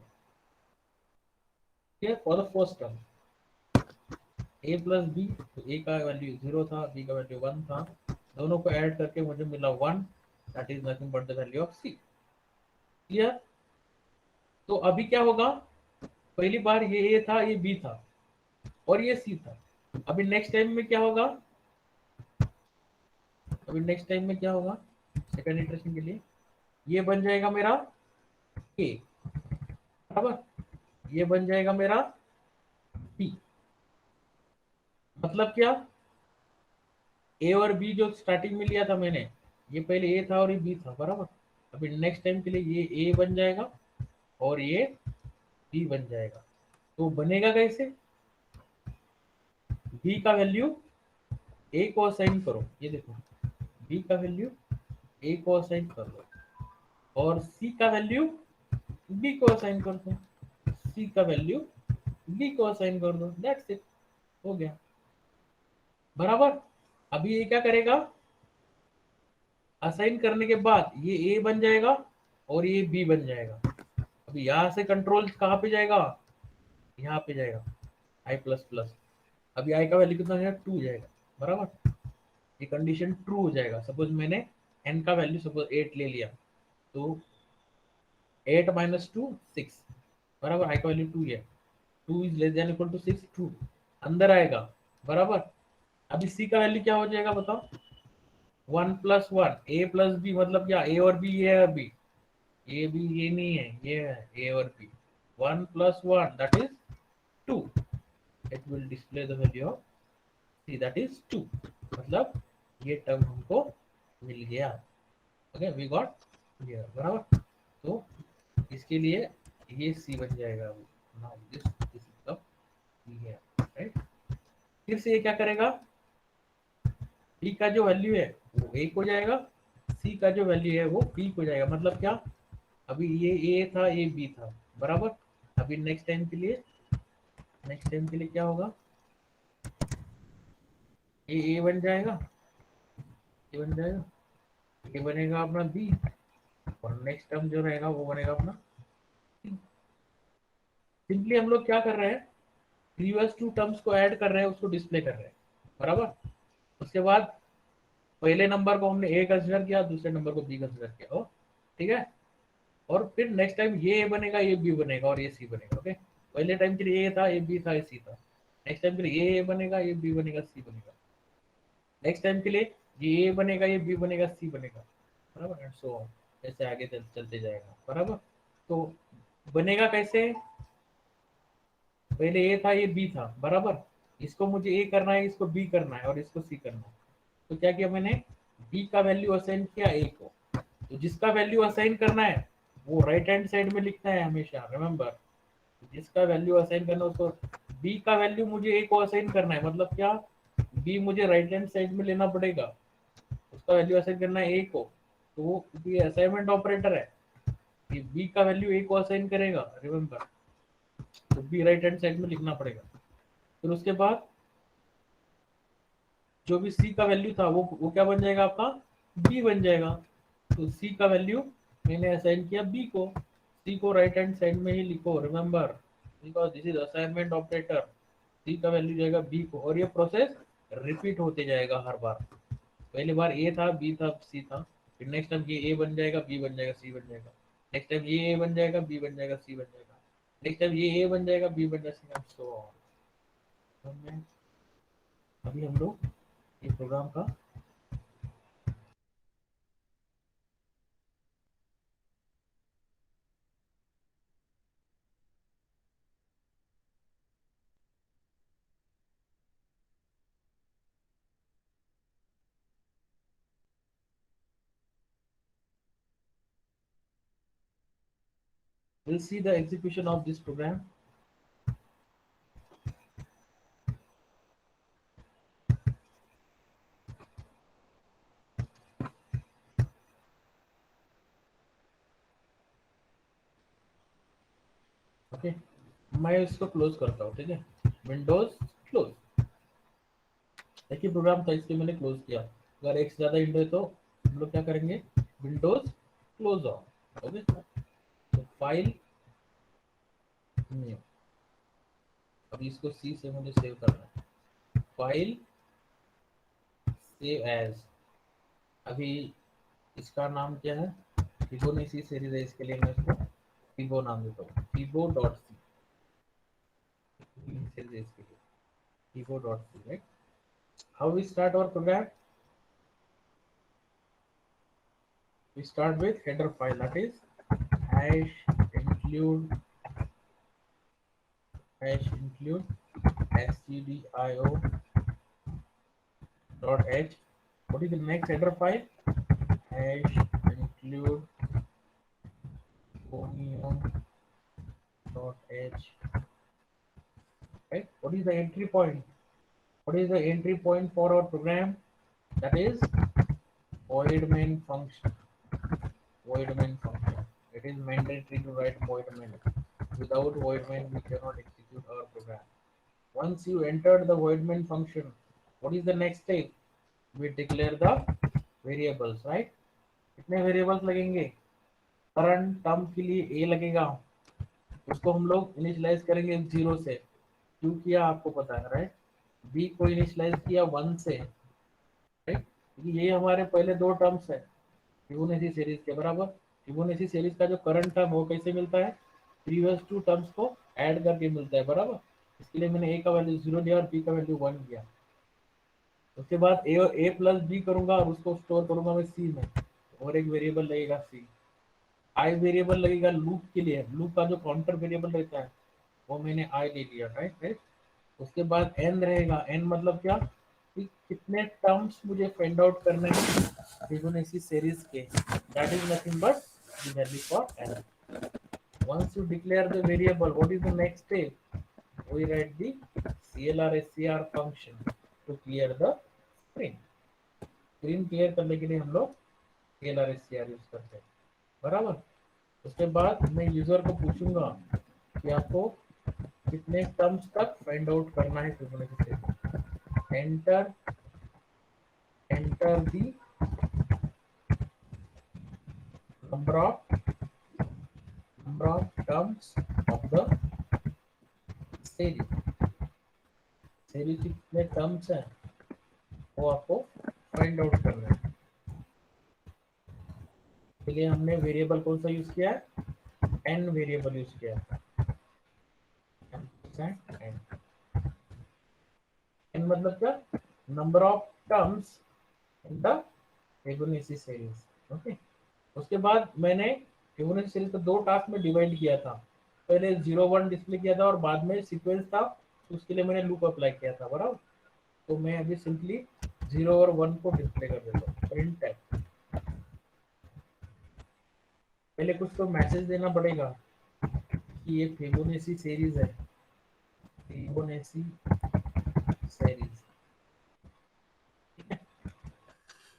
Speaker 1: ठीक है, for the first term a + b। तो a का वैल्यू 0 था, b का वैल्यू 1 था, दोनों को ऐड करके मुझे मिला 1, that is nothing but the value of c, clear. तो अभी क्या होगा, पहली बार ये a था, ये b था, और ये c था। अभी नेक्स्ट टाइम में क्या होगा, अभी नेक्स्ट टाइम में क्या होगा, सेकंड इटरेशन के लिए ये बन जाएगा मेरा a, बराबर, ये बन जाएगा मेरा b। मतलब क्या, ए और बी जो स्टार्टिंग में लिया था मैंने, ये पहले ए था और ये बी था, बराबर। अभी नेक्स्ट टाइम के लिए ये ए बन जाएगा और ये बी बन जाएगा। तो बनेगा कैसे, बी का वैल्यू ए को असाइन करो, ये देखो, बी का वैल्यू ए को असाइन कर दो, और सी का वैल्यू बी को असाइन कर दो, सी का वैल्यू बी को असाइन कर दो, दैट्स इट, हो गया, बराबर। अभी ये क्या करेगा, असाइन करने के बाद ये ए बन जाएगा और ये बी बन जाएगा। अभी यहाँ से कंट्रोल कहाँ पे जाएगा, यहाँ पे जाएगा, आई प्लस प्लस। अभी आई का वैल्यू कितना जाएगा, 2 जाएगा, बराबर। ये कंडीशन ट्रू हो जाएगा। सपोज मैंने एन का वैल्यू सपोज 8 ले लिया, तो 8 - 2 6, बराबर। आई का वैल्यू 2 है, 2 is less than equal to 6, true अंदर आएगा, बराबर। अभी सी का वैल्यू क्या हो जाएगा बताओ, 1 + 1, ए + बी, मतलब क्या, ए और बी, ये है अभी, ए बी ये नहीं है, ये है ए और B. 1 + 1 that is 2, it will display the value of C that is 2, मतलब ये टर्म हमको मिल गया। ओके, वी गॉट क्लियर, बराबर। तो इसके लिए ये सी बन जाएगा, now this is the here, right. फिर से ये क्या करेगा, बी का जो वैल्यू है वो ए हो जाएगा, सी का जो वैल्यू है वो बी हो जाएगा। मतलब क्या, अभी ये ए था, ये बी था, बराबर। अभी नेक्स्ट टाइम के लिए, नेक्स्ट टाइम के लिए क्या होगा, ये ए बन जाएगा, ये बन जाएगा, ये बनेगा अपना बी, और नेक्स्ट टर्म जो रहेगा वो बनेगा अपना। सिंपली हम लोग क्या कर रहे हैं, प्रीवियस 2 टर्म्स को ऐड कर रहे हैं, उसको डिस्प्ले कर रहे हैं, बराबर। उसके बाद पहले नंबर को हमने ए कंसिडर किया, दूसरे नंबर को बी कंसिडर किया, ठीक है। और फिर नेक्स्ट टाइम ये ए बनेगा, ये बी बनेगा, और ये सी बनेगा। ओके, पहले टाइम के लिए ए था, ये बी था, ये सी था। नेक्स्ट टाइम के लिए ये ए बनेगा, ये बी बनेगा, सी बनेगा। नेक्स्ट टाइम के लिए ये ए बनेगा, ये बी बनेगा, सी बनेगा, बराबर। एंड सो ऑन, ऐसे आगे चलते जाएगा, बराबर। तो बनेगा कैसे, पहले ए था, ये बी था, बराबर। इसको मुझे ए करना है, इसको बी करना है, और इसको सी करना है। तो क्या किया मैंने, बी का वैल्यू असाइन किया ए को। तो जिसका वैल्यू असाइन करना है वो राइट हैंड साइड में लिखना है हमेशा, रिमेंबर। जिसका वैल्यू असाइन करना है उसको, बी का वैल्यू मुझे ए को असाइन करना है, मतलब क्या, बी मुझे राइट हैंड साइड में लेना पड़ेगा, उसका वैल्यू असाइन करना है ए को। तो वो ये असाइनमेंट ऑपरेटर है, ये बी का वैल्यू ए को असाइन करेगा, रिमेंबर। तो बी राइट हैंड साइड में लिखना पड़ेगा। फिर उसके बाद जो भी सी का वैल्यू था वो क्या बन जाएगा आपका, बी बन जाएगा। तो सी का वैल्यू मैंने असाइन किया बी को, सी को राइट हैंड साइड में ही लिखो, remember, because this is assignment operator. C का वैल्यू जाएगा बी को, और ये प्रोसेस रिपीट होते जाएगा हर बार। पहली बार ए था, बी था, सी था, फिर नेक्स्ट टाइम ये ए बन जाएगा, बी बन जाएगा, सी बन जाएगा। नेक्स्ट टाइम ये ए बन जाएगा, बी बन जाएगा, सी बन जाएगा। नेक्स्ट टाइम ये ए बन जाएगा, बी बन जाएगा, सी, एंड सो ऑन। अभी हम लोग ये प्रोग्राम का We'll see the execution of this program. Okay, मैं इसको क्लोज करता हूँ, ठीक है, विंडोज क्लोज। देखिए प्रोग्राम था इसलिए मैंने क्लोज किया। अगर एक से ज्यादा विंडो है तो हम लोग क्या करेंगे, विंडोज क्लोज ऑफ। ओके, तो फाइल न्यू, अभी इसको सी से मुझे सेव करना है। फाइल सेव एज, अभी इसका नाम क्या है, फिबोनाची सीरीज है, इसके लिए मैं इसको फिबो नाम देता हूँ, फिबो डॉट सी सीरीज है इसके लिए, fibo dot C, right. How we start our program, we start with header file, that is hash include stdio dot h. What is the next header file, hash include onion dot h, right. What is the entry point, what is the entry point for our program, that is void main function. Void main function, it is mandatory to write void main. Without void main we cannot execute our program. Once you entered the void main function, what is the next step, we declare the variables, right. कितने variables लगेंगे, current term के लिए a लगेगा, उसको हम लोग initialise करेंगे 0 से, क्यों किया आपको पता है, राइट। b को इनिशियलाइज किया 1 से, राइट, क्योंकि ये हमारे पहले दो टर्म्स है फिबोनाची सीरीज के बराबर। फिबोनाची सीरीज का जो करंट टर्म वो कैसे मिलता है, प्रीवियस टू टर्म्स को ऐड करके मिलता है, बराबर। इसके लिए मैंने a का वैल्यू 0 दिया और b का वैल्यू 1 दिया। उसके बाद a प्लस b करूंगा और उसको स्टोर करूंगा मैं c में, और एक वेरिएबल लगेगा c। i वेरिएबल लगेगा लूप के लिए, लूप का जो काउंटर वेरिएबल रहता है वो मैंने i ले लिया, राइट। उसके बाद n रहेगा, n मतलब क्या, कि कितने टर्म्स मुझे फाइंड आउट करने हैं फिबोनाची सीरीज के, that is nothing but the value for n। once you declare the variable, what is the next step, we write the clr function to clear the screen। Screen clear करने के लिए हम लोग clr use करते हैं, बराबर। उसके बाद मैं यूजर को पूछूंगा कि आपको कितने टर्म्स तक फाइंड आउट करना है Fibonacci series. Enter the number of terms of the series। series के कितने टर्म्स हैं वो आपको फाइंड आउट करना है। के लिए हमने वेरिएबल कौन सा यूज किया है, n वेरिएबल यूज किया है। n मतलब क्या, number of terms in the Fibonacci series. Okay, उसके बाद मैंने फिबोनाची सीरीज को दो टास्क में डिवाइड किया था, पहले 0 1 डिस्प्ले किया था और बाद में सीक्वेंस था, तो उसके लिए मैंने लूप अप्लाई किया था, बराबर। तो मैं अभी सिंपली 0 और 1 को डिस्प्ले कर देता हूँ, प्रिंट है। पहले कुछ तो मैसेज देना पड़ेगा कि ये फिबोनाची सीरीज है, फिबोनाची सीरीज।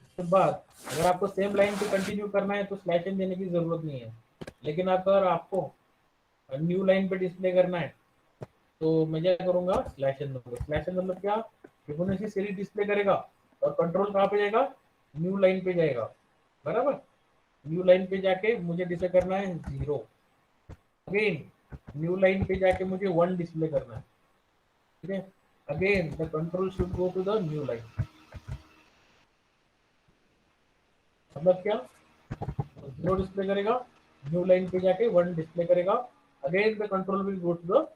Speaker 1: उसके बाद अगर आपको सेम लाइन पे कंटिन्यू करना है तो स्लैश एन देने की जरूरत नहीं है, लेकिन अगर आपको न्यू लाइन पे डिस्प्ले करना है तो मैं क्या करूंगा, स्लैश एन दूंगा। स्लैश एन मतलब क्या, फिबोनाची सीरीज डिस्प्ले करेगा और कंट्रोल कहाँ पे जाएगा, न्यू लाइन पे जाएगा, बराबर। न्यू लाइन पे जाके मुझे डिस्प्ले करना है 0, अगेन न्यू लाइन पे जाके मुझे 1 डिस्प्ले करना है, ठीक है। Again the control should go to the new line. मतलब क्या, 0 डिस्प्ले करेगा, न्यू लाइन पे जाके 1 डिस्प्ले करेगा, again the control will go to the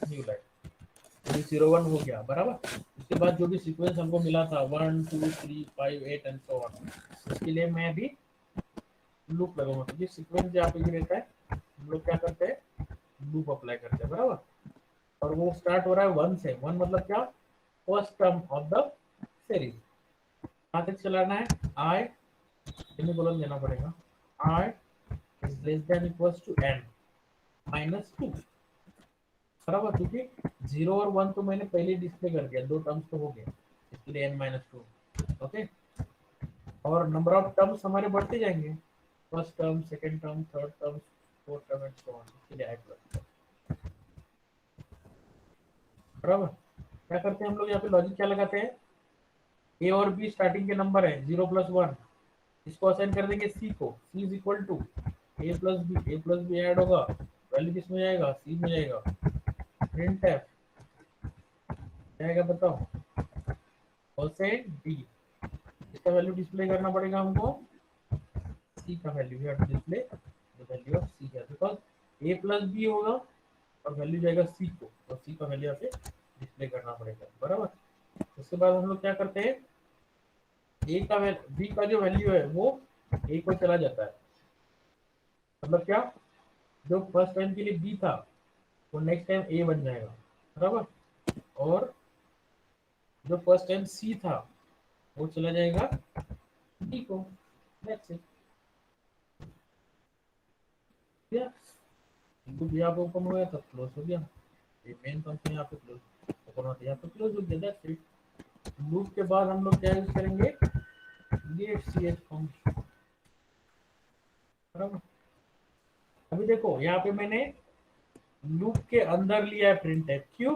Speaker 1: new line. 0 1 हो गया, बराबर। उसके बाद जो भी सीक्वेंस हमको मिला था 1 2 3 5 8 एंड सो ऑन, उसके लिए मैं अभी लूप लगाऊंगा, क्योंकि सीक्वेंस जहाँ पे भी रहता है हम लोग क्या करते हैं, लूप अप्लाई करते हैं, बराबर। और वो स्टार्ट हो रहा है 1 से। 1 मतलब क्या, first term of the series. कहाँ तक चलाना है, आई सेमीकोलन देना पड़ेगा, i is less than equals to n, -2 बराबर, क्योंकि 0 और 1 तो मैंने पहले डिस्प्ले कर दिया, 2 टर्म्स तो हो गए, इसलिए n-2। ओके, और नंबर ऑफ टर्म्स हमारे बढ़ते जाएंगे, first term, second term, third term, fourth term and so on, इसलिए i प्लस। बराबर, क्या करते हैं हम लोग यहाँ पे, लॉजिक क्या लगाते हैं, a और b स्टार्टिंग के नंबर है 0 + 1, इसको असाइन कर देंगे c को, c is equal to a plus B add होगा, वैल्यू किस में जाएगा, c में जाएगा, प्रिंट f जाएगा, बताओ, परसेंट d, इसका वैल्यू डिस्प्ले करना पड़ेगा हमको, c का value, we have to display the value of c here, because a plus b होगा और वैल्यू जाएगा c को, और c का वैल्यू यहाँ पे डिस्प्ले करना पड़ेगा। बराबर, उसके बाद हम लोग क्या करते हैं, a का b का जो वैल्यू है वो a को चला जाता है, मतलब क्या, जो फर्स्ट टाइम के लिए b था वो नेक्स्ट टाइम a बन जाएगा। बराबर, और जो फर्स्ट टाइम c था वो चला जाएगा d को, दैट्स इट। इनपुट यहाँ पे ओपन हो गया तब क्लोज हो गया, ये मेन फंक्शन यहाँ पे क्लोज ओपन होता है, यहाँ पे क्लोज हो गया, दैट्स इट। लूप के बाद हम लोग क्या यूज करेंगे, गेट ch फंक्शन। बराबर, अभी देखो यहाँ पे मैंने लूप के अंदर लिया है प्रिंट है, क्यों,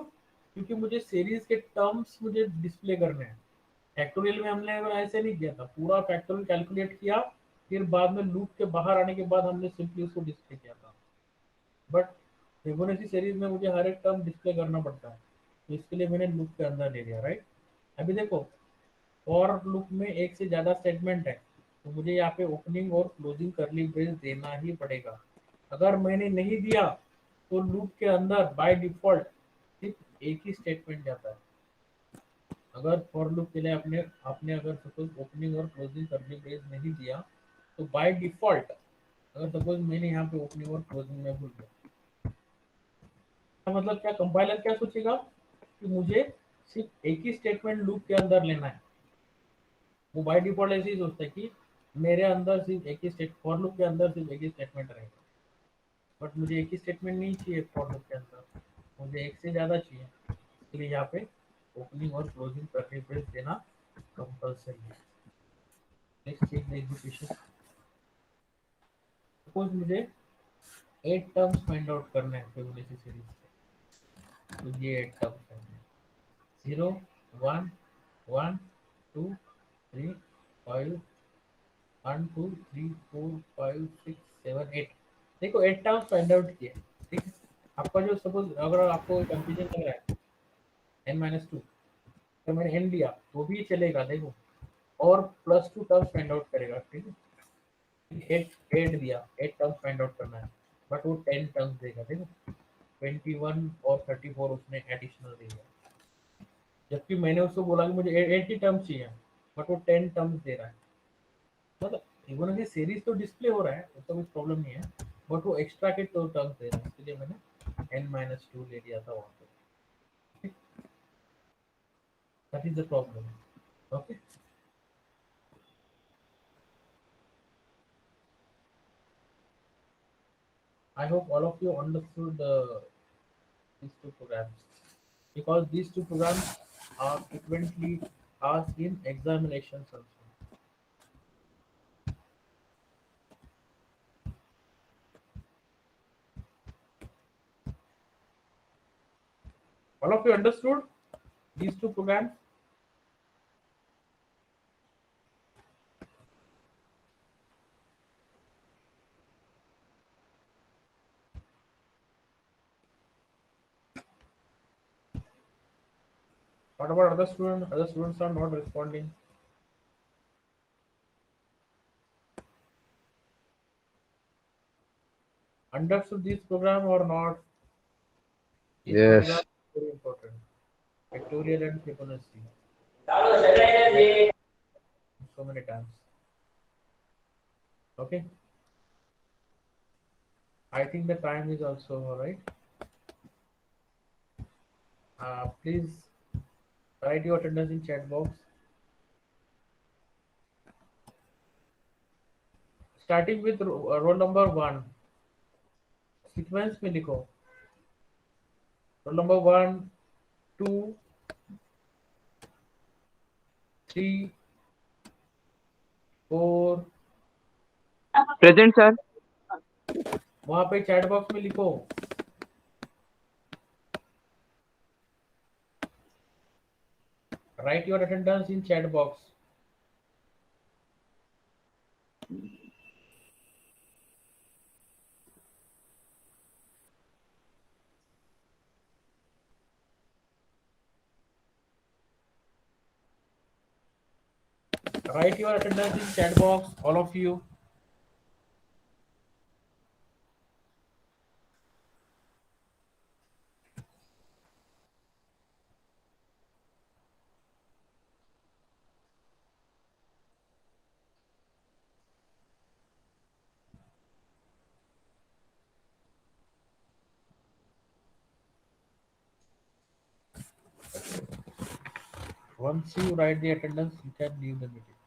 Speaker 1: क्योंकि मुझे सीरीज के टर्म्स मुझे डिस्प्ले करने हैं। फैक्टोरियल में हमने ऐसे नहीं किया था, पूरा फैक्टोरियल कैलकुलेट किया, फिर बाद में लूप के बाहर आने के बाद हमने सिंपली उसको डिस्प्ले किया था। बट फिबोनाची सीरीज में मुझे हर एक टर्म डिस्प्ले करना पड़ता है, तो इसके लिए मैंने लूप के अंदर ले लिया, राइट। अभी देखो, फॉर लूप में एक से ज्यादा स्टेटमेंट है, तो मुझे यहाँ पे ओपनिंग और क्लोजिंग करली ब्रेस देना ही पड़ेगा। अगर मैंने नहीं दिया तो लूप के अंदर बाय डिफॉल्ट सिर्फ एक ही स्टेटमेंट जाता है। अगर फॉर लूप के लिए आपने आपने अगर सपोज ओपनिंग और क्लोजिंग करली ब्रेस नहीं दिया, तो बाय डिफॉल्ट, अगर सपोज मैंने यहाँ पे ओपनिंग और क्लोजिंग में भूल गया, मतलब क्या, कंपाइलर क्या सोचेगा कि मुझे सिर्फ एक ही स्टेटमेंट लूप के अंदर लेना है। वो बाय डिफॉल्ट ऐसे ही सोचता है कि मेरे अंदर सिर्फ एक ही फॉर लूप के अंदर सिर्फ एक ही स्टेटमेंट रहेगा, बट मुझे एक ही स्टेटमेंट नहीं चाहिए फॉर लूप के अंदर, मुझे एक से ज्यादा चाहिए, इसलिए यहाँ पे ओपनिंग और क्लोजिंग करली ब्रेस देना कंपल्सरी है। Next check the execution. Suppose मुझे 8 टर्म्स फाइंड आउट करने हैं फिबोनाची सीरीज से, तो ये 8 टर्म्स हैं, 0 1 1 2 3 5 1 2 3 4 5 6 7 8। देखो 8 टर्म्स फाइंड आउट किए, ठीक है। आपका जो सपोज अगर आपको कंफ्यूजन लग रहा है n-2, तो मैंने n दिया तो भी चलेगा, देखो, और +2 टर्म्स फाइंड आउट करेगा, ठीक है। 8 दिया, 8 टर्म्स फाइंड आउट करना है, बट वो 10 टर्म्स देगा, देखो, 21 और 34 उसने एडिशनल दिया, जबकि मैंने उसको बोला कि मुझे 80 टर्म्स चाहिए, बट वो 10 टर्म्स दे रहा है। मतलब फिबोनाची सीरीज तो डिस्प्ले हो रहा है, उसका कोई प्रॉब्लम नहीं है, बट वो एक्स्ट्रा के 2 टर्म्स दे रहा है, इसलिए मैंने n-2 ले लिया था वहाँ पे। That is the problem. Okay, I hope all of you understood these two programs, because these two programs are frequently asked in examinations also. All of you understood these two programs? What about other students? Other students are not responding. Understood this program or not? These two
Speaker 5: Yes.
Speaker 1: programs are very important. Factorial and Fibonacci. So many times. Okay. I think the time is also all right. Please write your attendance in chat box. Starting with roll number 1. Sequence में लिखो, roll number 1 2 3 4,
Speaker 5: present sir.
Speaker 1: वहां पे chat box में लिखो। Right your attendance in chat box. Write your attendance in chat box, all of you. Once you write the attendance, you can leave the meeting.